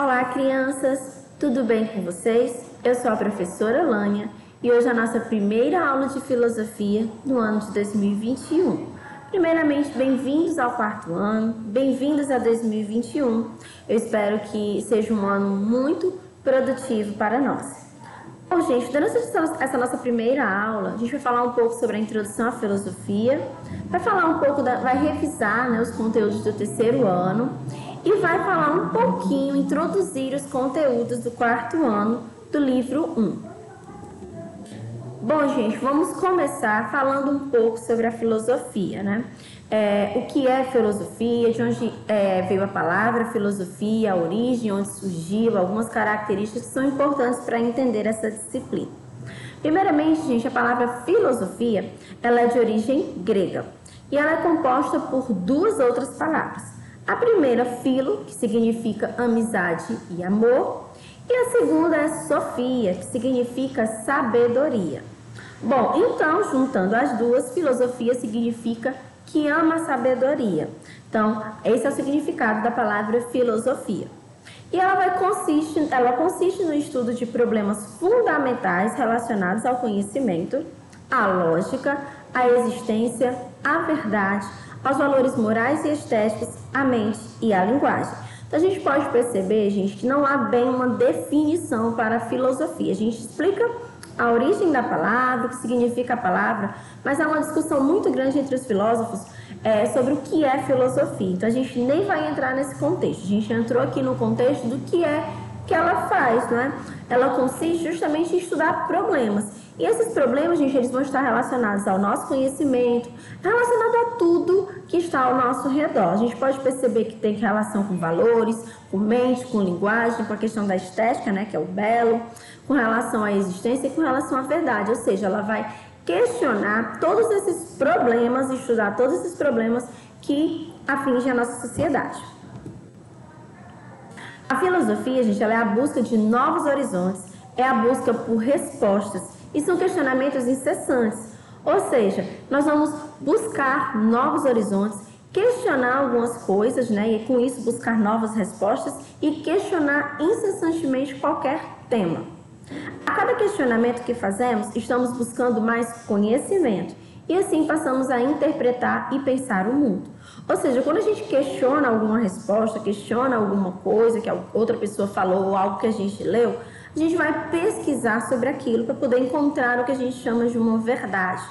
Olá, crianças! Tudo bem com vocês? Eu sou a professora Lânia e hoje é a nossa primeira aula de filosofia no ano de 2021. Primeiramente, bem-vindos ao quarto ano, bem-vindos a 2021. Eu espero que seja um ano muito produtivo para nós. Bom, gente, durante essa nossa primeira aula, a gente vai falar um pouco sobre a introdução à filosofia, vai revisar, os conteúdos do terceiro ano e vai falar um pouquinho, introduzir os conteúdos do quarto ano do livro 1. Bom, gente, vamos começar falando um pouco sobre a filosofia, o que é filosofia, de onde veio a palavra filosofia, a origem, onde surgiu, algumas características que são importantes para entender essa disciplina. Primeiramente, gente, a palavra filosofia, ela é de origem grega e ela é composta por duas outras palavras. A primeira, filo, que significa amizade e amor, e a segunda é sofia, que significa sabedoria. Bom, então, juntando as duas, filosofia significa que ama a sabedoria. Então, esse é o significado da palavra filosofia. E ela consiste no estudo de problemas fundamentais relacionados ao conhecimento, à lógica, à existência, à verdade, aos valores morais e estéticos, à mente e à linguagem. Então, a gente pode perceber, gente, que não há bem uma definição para a filosofia. A gente explica a origem da palavra, o que significa a palavra, mas há uma discussão muito grande entre os filósofos sobre o que é filosofia. Então, a gente nem vai entrar nesse contexto. A gente entrou aqui no contexto do que ela faz, Ela consiste justamente em estudar problemas. E esses problemas, gente, eles vão estar relacionados ao nosso conhecimento, relacionado a tudo que está ao nosso redor. A gente pode perceber que tem relação com valores, com mente, com linguagem, com a questão da estética, que é o belo, com relação à existência e com relação à verdade. Ou seja, ela vai questionar todos esses problemas, estudar todos esses problemas que afligem a nossa sociedade. A filosofia, gente, ela é a busca de novos horizontes, é a busca por respostas e são questionamentos incessantes. Ou seja, nós vamos buscar novos horizontes, questionar algumas coisas, e com isso buscar novas respostas e questionar incessantemente qualquer tema. A cada questionamento que fazemos, estamos buscando mais conhecimento e assim passamos a interpretar e pensar o mundo. Ou seja, quando a gente questiona alguma resposta, questiona alguma coisa que a outra pessoa falou ou algo que a gente leu, a gente vai pesquisar sobre aquilo para poder encontrar o que a gente chama de uma verdade.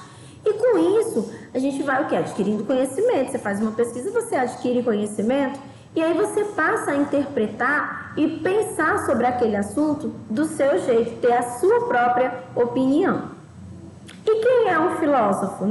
E com isso, a gente vai o quê? Adquirindo conhecimento. Você faz uma pesquisa, você adquire conhecimento e aí você passa a interpretar e pensar sobre aquele assunto do seu jeito, ter a sua própria opinião. E quem é um filósofo,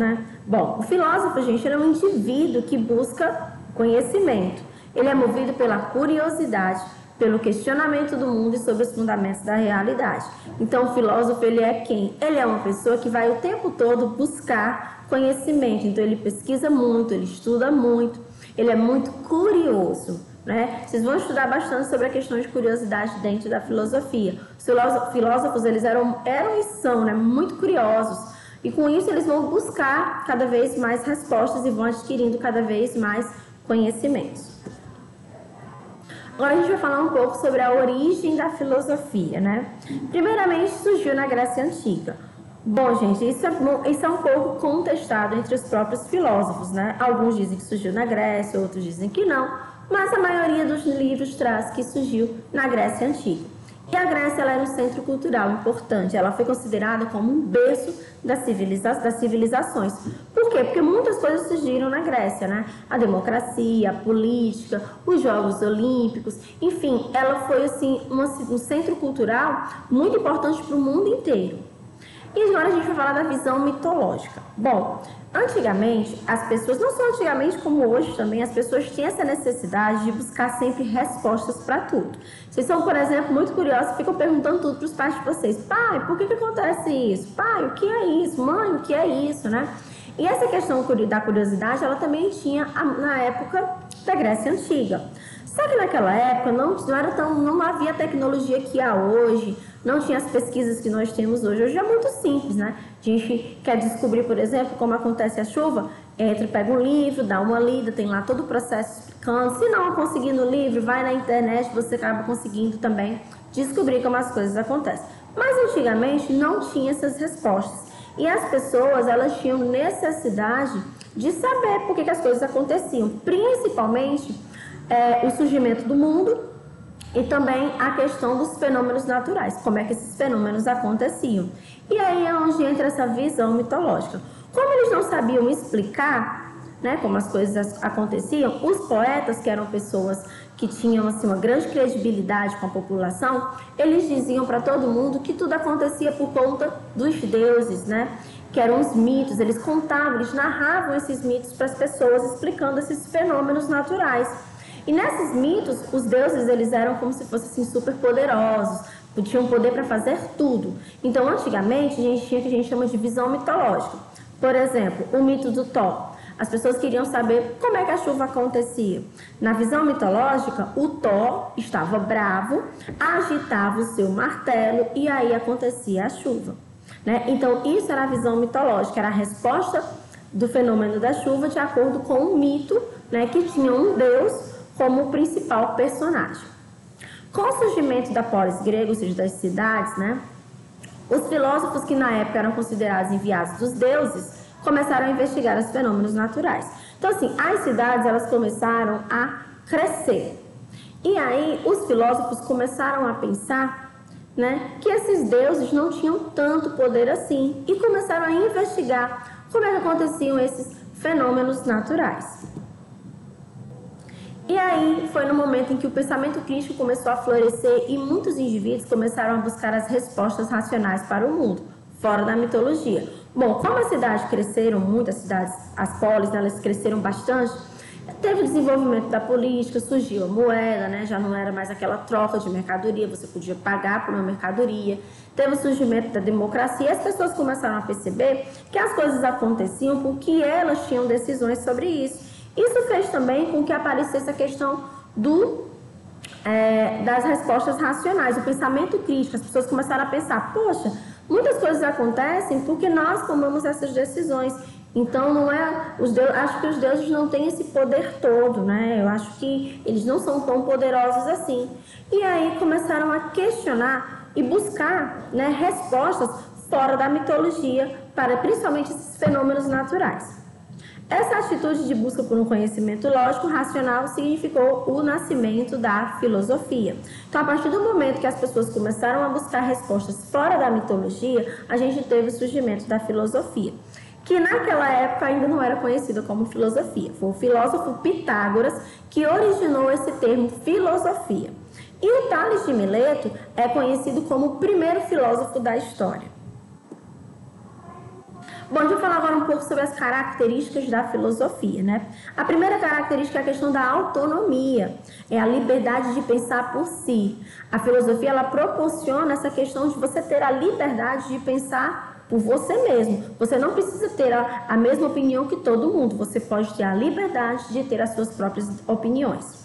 Bom, o filósofo, gente, ele é um indivíduo que busca conhecimento. Ele é movido pela curiosidade, pelo questionamento do mundo e sobre os fundamentos da realidade. Então, o filósofo, ele é quem? Ele é uma pessoa que vai o tempo todo buscar conhecimento. Então, ele pesquisa muito, ele estuda muito, ele é muito curioso, Vocês vão estudar bastante sobre a questão de curiosidade dentro da filosofia. Os filósofos, eles eram e são, muito curiosos. E com isso, eles vão buscar cada vez mais respostas e vão adquirindo cada vez mais conhecimentos. Agora a gente vai falar um pouco sobre a origem da filosofia, Primeiramente, surgiu na Grécia Antiga. Bom, gente, isso é um pouco contestado entre os próprios filósofos, Alguns dizem que surgiu na Grécia, outros dizem que não, mas a maioria dos livros traz que surgiu na Grécia Antiga. E a Grécia, ela era um centro cultural importante, ela foi considerada como um berço das civilizações. Por quê? Porque muitas coisas surgiram na Grécia, A democracia, a política, os Jogos Olímpicos, enfim, ela foi assim, um centro cultural muito importante para o mundo inteiro. E agora a gente vai falar da visão mitológica. Bom, antigamente, as pessoas, não só antigamente como hoje também, as pessoas tinham essa necessidade de buscar sempre respostas para tudo. Vocês são, por exemplo, muito curiosos e ficam perguntando tudo para os pais de vocês. Pai, por que acontece isso? Pai, o que é isso? Mãe, o que é isso, E essa questão da curiosidade, ela também tinha na época da Grécia Antiga. Só que naquela época não havia a tecnologia que há hoje, não tinha as pesquisas que nós temos hoje. Hoje é muito simples, né? A gente quer descobrir, por exemplo, como acontece a chuva, pega um livro, dá uma lida, tem lá todo o processo explicando. Se não conseguir no livro, vai na internet, você acaba conseguindo também descobrir como as coisas acontecem. Mas antigamente não tinha essas respostas. E as pessoas, elas tinham necessidade de saber por que as coisas aconteciam, principalmente o surgimento do mundo e também a questão dos fenômenos naturais, como é que esses fenômenos aconteciam. E aí é onde entra essa visão mitológica. Como eles não sabiam explicar, né, como as coisas aconteciam, os poetas, que eram pessoas que tinham assim, uma grande credibilidade com a população, eles diziam para todo mundo que tudo acontecia por conta dos deuses, né? Que eram os mitos, eles contavam, eles narravam esses mitos para as pessoas, explicando esses fenômenos naturais. E nesses mitos, os deuses eles eram como se fossem assim, super poderosos, tinham poder para fazer tudo. Então, antigamente, a gente tinha o que a gente chama de visão mitológica. Por exemplo, o mito do Thor. As pessoas queriam saber como é que a chuva acontecia. Na visão mitológica, o Thor estava bravo, agitava o seu martelo e aí acontecia a chuva, né? Então, isso era a visão mitológica, era a resposta do fenômeno da chuva de acordo com o mito, né, que tinha um deus como principal personagem. Com o surgimento da polis grega, ou seja, das cidades, né, os filósofos que na época eram considerados enviados dos deuses começaram a investigar os fenômenos naturais. Então, assim, as cidades elas começaram a crescer. E aí, os filósofos começaram a pensar, né, que esses deuses não tinham tanto poder assim e começaram a investigar como é que aconteciam esses fenômenos naturais. E aí foi no momento em que o pensamento crítico começou a florescer e muitos indivíduos começaram a buscar as respostas racionais para o mundo, fora da mitologia. Bom, como as cidades cresceram muito, as polis, né, elas cresceram bastante, teve o desenvolvimento da política, surgiu a moeda, né, já não era mais aquela troca de mercadoria, você podia pagar por uma mercadoria. Teve o surgimento da democracia, as pessoas começaram a perceber que as coisas aconteciam porque elas tinham decisões sobre isso. Isso fez também com que aparecesse a questão das respostas racionais, o pensamento crítico. As pessoas começaram a pensar, poxa, muitas coisas acontecem porque nós tomamos essas decisões. Então, não é acho que os deuses não têm esse poder todo, né? Eu acho que eles não são tão poderosos assim. E aí começaram a questionar e buscar, né, respostas fora da mitologia para principalmente esses fenômenos naturais. Essa atitude de busca por um conhecimento lógico, racional, significou o nascimento da filosofia. Então, a partir do momento que as pessoas começaram a buscar respostas fora da mitologia, a gente teve o surgimento da filosofia, que naquela época ainda não era conhecida como filosofia. Foi o filósofo Pitágoras que originou esse termo filosofia. E o Tales de Mileto é conhecido como o primeiro filósofo da história. Bom, deixa eu falar agora um pouco sobre as características da filosofia, né? A primeira característica é a questão da autonomia, é a liberdade de pensar por si. A filosofia, ela proporciona essa questão de você ter a liberdade de pensar por você mesmo. Você não precisa ter a mesma opinião que todo mundo, você pode ter a liberdade de ter as suas próprias opiniões.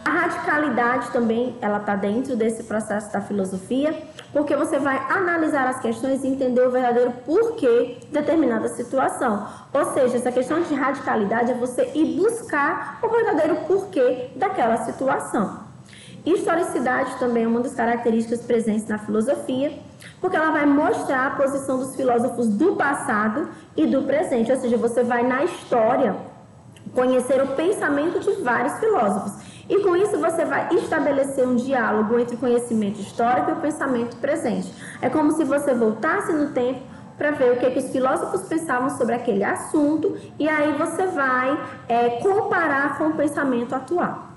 A radicalidade também, ela está dentro desse processo da filosofia, porque você vai analisar as questões e entender o verdadeiro porquê de determinada situação. Ou seja, essa questão de radicalidade é você ir buscar o verdadeiro porquê daquela situação. Historicidade também é uma das características presentes na filosofia, porque ela vai mostrar a posição dos filósofos do passado e do presente. Ou seja, você vai na história conhecer o pensamento de vários filósofos. E com isso você vai estabelecer um diálogo entre o conhecimento histórico e o pensamento presente. É como se você voltasse no tempo para ver o que os filósofos pensavam sobre aquele assunto e aí você vai comparar com o pensamento atual.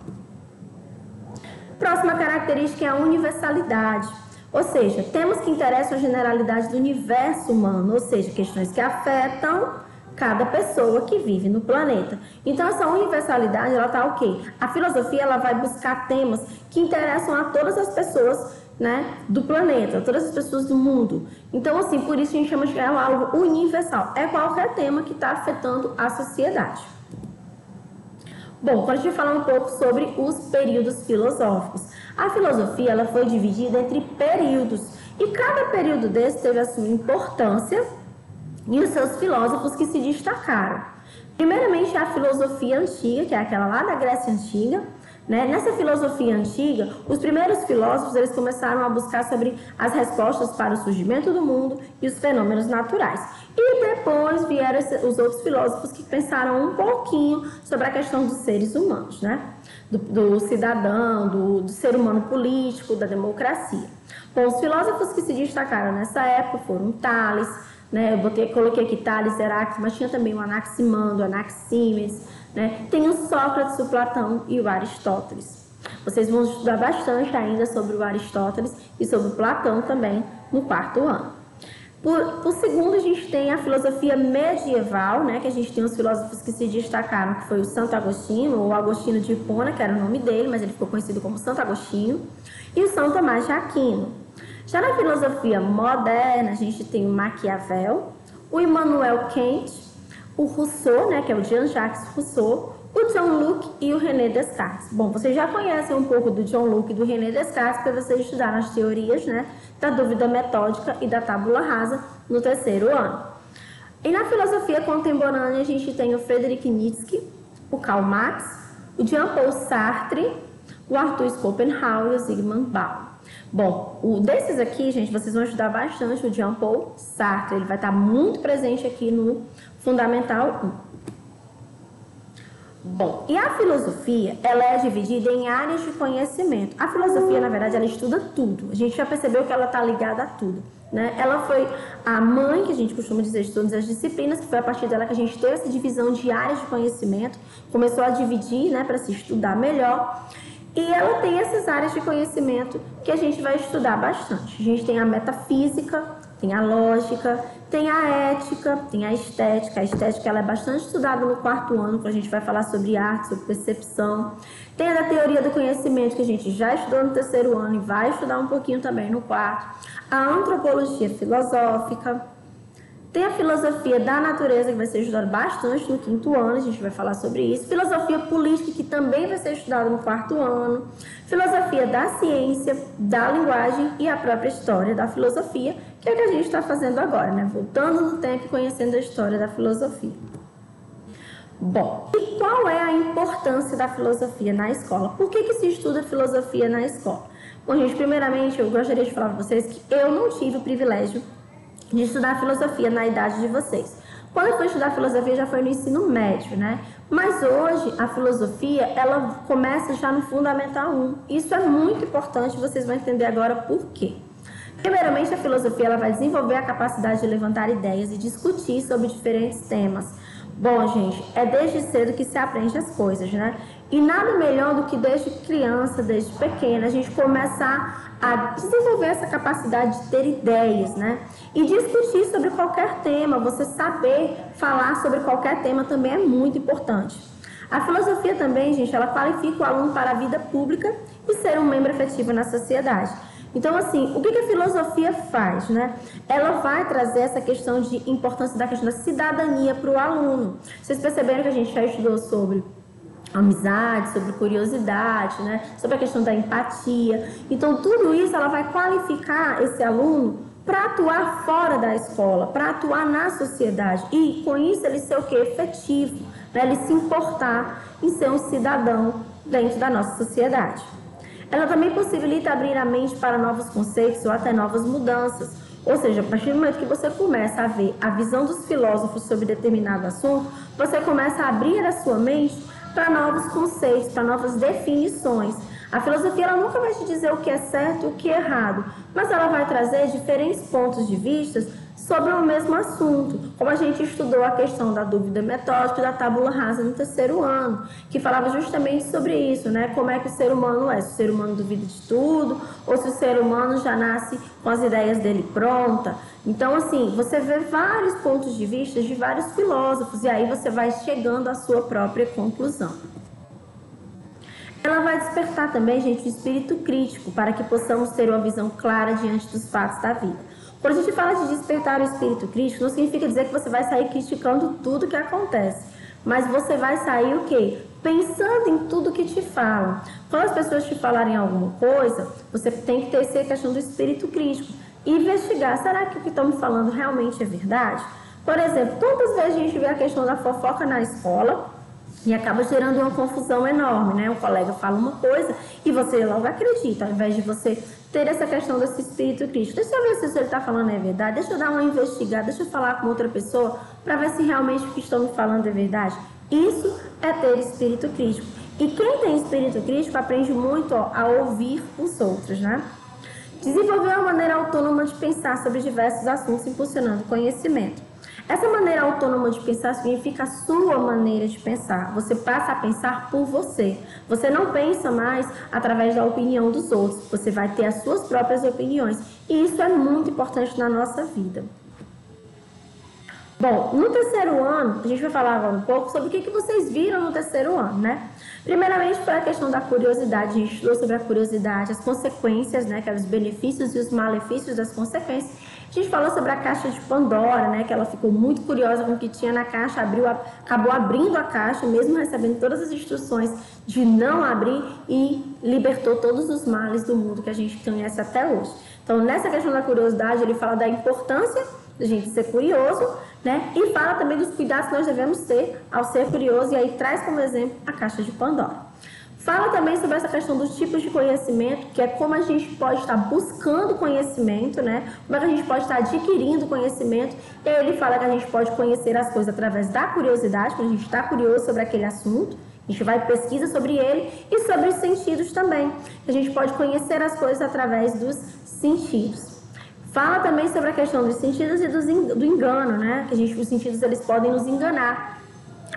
Próxima característica é a universalidade. Ou seja, temas que interessam a generalidade do universo humano, ou seja, questões que afetam cada pessoa que vive no planeta. Então, essa universalidade, ela está o quê? A filosofia, ela vai buscar temas que interessam a todas as pessoas, né, do planeta, todas as pessoas do mundo. Então, assim, por isso a gente chama de algo universal. É qualquer tema que está afetando a sociedade. Bom, quando a gente fala um pouco sobre os períodos filosóficos, a filosofia ela foi dividida entre períodos e cada período desse teve a sua importância e os seus filósofos que se destacaram. Primeiramente, a filosofia antiga, que é aquela lá da Grécia Antiga. Nessa filosofia antiga, os primeiros filósofos eles começaram a buscar sobre as respostas para o surgimento do mundo e os fenômenos naturais. E depois vieram os outros filósofos que pensaram um pouquinho sobre a questão dos seres humanos, do cidadão, do ser humano político, da democracia. Bom, os filósofos que se destacaram nessa época foram Tales, coloquei aqui Tales, Heráclito, mas tinha também o Anaximandro, Anaxímenes, tem o Sócrates, o Platão e o Aristóteles. Vocês vão estudar bastante ainda sobre o Aristóteles e sobre o Platão também no quarto ano. Por segundo, a gente tem a filosofia medieval, que a gente tem os filósofos que se destacaram, que foi o Santo Agostinho, ou Agostinho de Hipona, que era o nome dele, mas ele ficou conhecido como Santo Agostinho, e o São Tomás de Aquino. Já na filosofia moderna, a gente tem o Maquiavel, o Immanuel Kant, o Rousseau, que é o Jean-Jacques Rousseau, o John Locke e o René Descartes. Bom, vocês já conhecem um pouco do John Locke e do René Descartes, porque vocês estudaram as teorias da dúvida metódica e da tábula rasa no terceiro ano. E na filosofia contemporânea, a gente tem o Friedrich Nietzsche, o Karl Marx, o Jean-Paul Sartre, o Arthur Schopenhauer e o Zygmunt Bauman. Bom, desses aqui, gente, vocês vão estudar bastante o Jean-Paul Sartre. Ele vai estar muito presente aqui no Fundamental 1. Bom, e a filosofia, ela é dividida em áreas de conhecimento. A filosofia, na verdade, ela estuda tudo. A gente já percebeu que ela está ligada a tudo, Ela foi a mãe, que a gente costuma dizer, de todas as disciplinas, que foi a partir dela que a gente teve essa divisão de áreas de conhecimento, começou a dividir, para se estudar melhor. E ela tem essas áreas de conhecimento que a gente vai estudar bastante. A gente tem a metafísica, tem a lógica, tem a ética, tem a estética. A estética ela é bastante estudada no quarto ano, quando a gente vai falar sobre arte, sobre percepção. Tem a da teoria do conhecimento, que a gente já estudou no terceiro ano e vai estudar um pouquinho também no quarto. A antropologia filosófica. Tem a filosofia da natureza, que vai ser estudada bastante no quinto ano, a gente vai falar sobre isso. Filosofia política, que também vai ser estudada no quarto ano. Filosofia da ciência, da linguagem e a própria história da filosofia, que é o que a gente está fazendo agora, voltando no tempo e conhecendo a história da filosofia. Bom, e qual é a importância da filosofia na escola? Por que se estuda filosofia na escola? Bom, gente, primeiramente eu gostaria de falar para vocês que eu não tive o privilégio de estudar filosofia na idade de vocês. Quando eu fui estudar filosofia já foi no ensino médio, Mas hoje a filosofia, ela começa já no Fundamental 1. Isso é muito importante, vocês vão entender agora por quê. Primeiramente, a filosofia ela vai desenvolver a capacidade de levantar ideias e discutir sobre diferentes temas. Bom, gente, é desde cedo que se aprende as coisas, E nada melhor do que desde criança, desde pequena, a gente começar a desenvolver essa capacidade de ter ideias, E discutir sobre qualquer tema, você saber falar sobre qualquer tema também é muito importante. A filosofia também, gente, ela qualifica o aluno para a vida pública e ser um membro efetivo na sociedade. Então, assim, o que a filosofia faz, Ela vai trazer essa questão de importância da questão da cidadania para o aluno. Vocês perceberam que a gente já estudou sobre amizade, sobre curiosidade, sobre a questão da empatia. Então, tudo isso ela vai qualificar esse aluno para atuar fora da escola, para atuar na sociedade. E, com isso, ele ser o quê? Efetivo, ele se importar em ser um cidadão dentro da nossa sociedade. Ela também possibilita abrir a mente para novos conceitos ou até novas mudanças. Ou seja, a partir do momento que você começa a ver a visão dos filósofos sobre determinado assunto, você começa a abrir a sua mente para novos conceitos, para novas definições. A filosofia ela nunca vai te dizer o que é certo e o que é errado, mas ela vai trazer diferentes pontos de vista sobre o mesmo assunto, como a gente estudou a questão da dúvida metódica e da tábula rasa no terceiro ano, que falava justamente sobre isso, como é que o ser humano é, se o ser humano duvida de tudo, ou se o ser humano já nasce com as ideias dele pronta. Então, assim, você vê vários pontos de vista de vários filósofos, e aí você vai chegando à sua própria conclusão. Ela vai despertar também, gente, o espírito crítico, para que possamos ter uma visão clara diante dos fatos da vida. Quando a gente fala de despertar o espírito crítico, não significa dizer que você vai sair criticando tudo que acontece. Mas você vai sair o quê? pensando em tudo que te falam. Quando as pessoas te falarem alguma coisa, você tem que ter essa questão do espírito crítico e investigar, será que o que estão me falando realmente é verdade? Por exemplo, quantas vezes a gente vê a questão da fofoca na escola e acaba gerando uma confusão enorme, né? Um colega fala uma coisa e você logo acredita, ao invés de você ter essa questão desse espírito crítico. Deixa eu ver se o que ele está falando é verdade, deixa eu dar uma investigada, deixa eu falar com outra pessoa para ver se realmente o que estão me falando é verdade. Isso é ter espírito crítico. E quem tem espírito crítico aprende muito a ouvir os outros, né? Desenvolver uma maneira autônoma de pensar sobre diversos assuntos, impulsionando o conhecimento. Essa maneira autônoma de pensar significa a sua maneira de pensar. Você passa a pensar por você. Você não pensa mais através da opinião dos outros. Você vai ter as suas próprias opiniões. E isso é muito importante na nossa vida. Bom, no terceiro ano, a gente vai falar agora um pouco sobre o que vocês viram no terceiro ano, né? Primeiramente, foi a questão da curiosidade. A gente estudou sobre a curiosidade, as consequências, né? Que eram os benefícios e os malefícios das consequências. A gente falou sobre a caixa de Pandora, né? Que ela ficou muito curiosa com o que tinha na caixa, acabou abrindo a caixa, mesmo recebendo todas as instruções de não abrir, e libertou todos os males do mundo que a gente conhece até hoje. Então, nessa questão da curiosidade, ele fala da importância da gente ser curioso, né? E fala também dos cuidados que nós devemos ter ao ser curioso, e aí traz como exemplo a caixa de Pandora. Fala também sobre essa questão dos tipos de conhecimento, que é como a gente pode estar buscando conhecimento, né? Como é que a gente pode estar adquirindo conhecimento. E aí ele fala que a gente pode conhecer as coisas através da curiosidade, quando a gente está curioso sobre aquele assunto, a gente vai pesquisa sobre ele, e sobre os sentidos também. A gente pode conhecer as coisas através dos sentidos. Fala também sobre a questão dos sentidos e do engano, né? Que os sentidos eles podem nos enganar.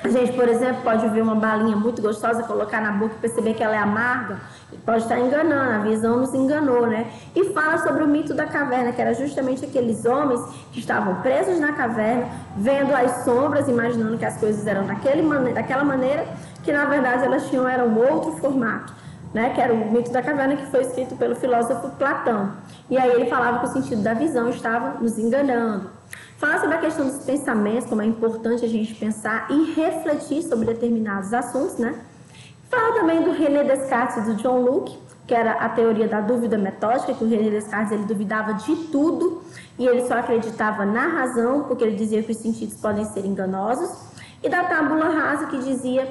A gente, por exemplo, pode ver uma balinha muito gostosa, colocar na boca e perceber que ela é amarga, pode estar enganando, a visão nos enganou, né? E fala sobre o mito da caverna, que era justamente aqueles homens que estavam presos na caverna, vendo as sombras, imaginando que as coisas eram daquela maneira, que na verdade elas eram outro formato, né? Que era o mito da caverna, que foi escrito pelo filósofo Platão. E aí ele falava que o sentido da visão estava nos enganando. Fala sobre a questão dos pensamentos, como é importante a gente pensar e refletir sobre determinados assuntos, né? Fala também do René Descartes e do John Locke, que era a teoria da dúvida metódica, que o René Descartes ele duvidava de tudo e ele só acreditava na razão, porque ele dizia que os sentidos podem ser enganosos. E da tábula rasa, que dizia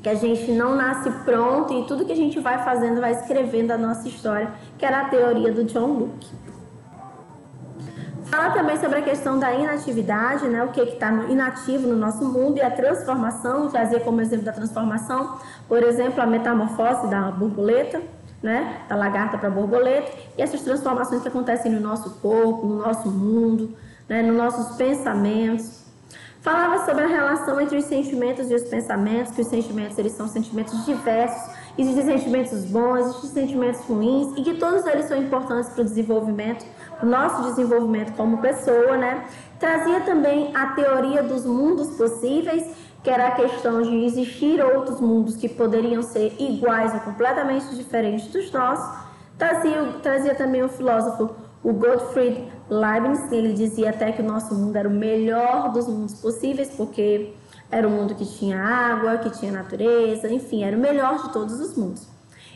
que a gente não nasce pronto e tudo que a gente vai fazendo vai escrevendo a nossa história, que era a teoria do John Locke. Fala também sobre a questão da inatividade, né? O que está inativo no nosso mundo, e a transformação, trazer como exemplo da transformação, por exemplo, a metamorfose da borboleta, né? Da lagarta para a borboleta, e essas transformações que acontecem no nosso corpo, no nosso mundo, né? Nos nossos pensamentos. Falava sobre a relação entre os sentimentos e os pensamentos, que os sentimentos eles são sentimentos diversos, existem sentimentos bons, existem sentimentos ruins, e que todos eles são importantes para o desenvolvimento, para o nosso desenvolvimento como pessoa, né? Trazia também a teoria dos mundos possíveis, que era a questão de existir outros mundos que poderiam ser iguais ou completamente diferentes dos nossos. Trazia também o filósofo o Gottfried Leibniz, ele dizia até que o nosso mundo era o melhor dos mundos possíveis, porque era um mundo que tinha água, que tinha natureza, enfim, era o melhor de todos os mundos.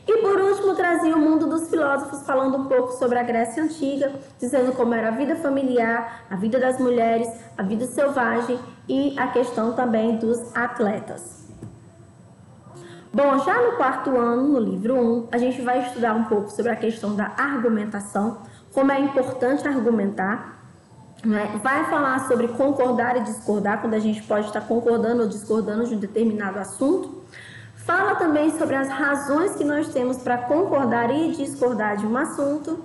E por último, trazia o mundo dos filósofos, falando um pouco sobre a Grécia Antiga, dizendo como era a vida familiar, a vida das mulheres, a vida selvagem e a questão também dos atletas. Bom, já no quarto ano, no livro 1, a gente vai estudar um pouco sobre a questão da argumentação, como é importante argumentar, né? Vai falar sobre concordar e discordar, quando a gente pode estar concordando ou discordando de um determinado assunto. Fala também sobre as razões que nós temos para concordar e discordar de um assunto.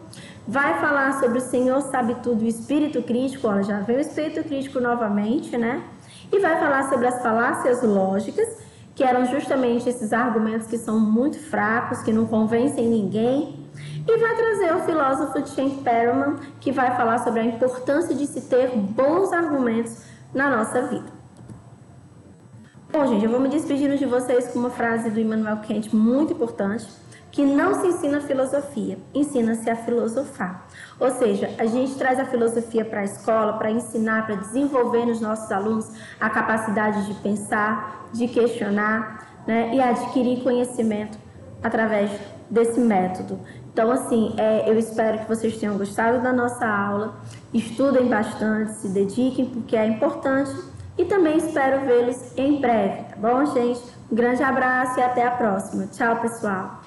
Vai falar sobre o Senhor sabe tudo e o espírito crítico, olha, já veio o espírito crítico novamente, né? E vai falar sobre as falácias lógicas, que eram justamente esses argumentos que são muito fracos, que não convencem ninguém. E vai trazer o filósofo Chen Perelman, que vai falar sobre a importância de se ter bons argumentos na nossa vida. Bom, gente, eu vou me despedindo de vocês com uma frase do Immanuel Kant muito importante, que não se ensina filosofia, ensina-se a filosofar. Ou seja, a gente traz a filosofia para a escola, para ensinar, para desenvolver nos nossos alunos a capacidade de pensar, de questionar, né, e adquirir conhecimento através desse método. Então, assim, eu espero que vocês tenham gostado da nossa aula, estudem bastante, se dediquem, porque é importante, e também espero vê-los em breve, tá bom, gente? Um grande abraço e até a próxima. Tchau, pessoal!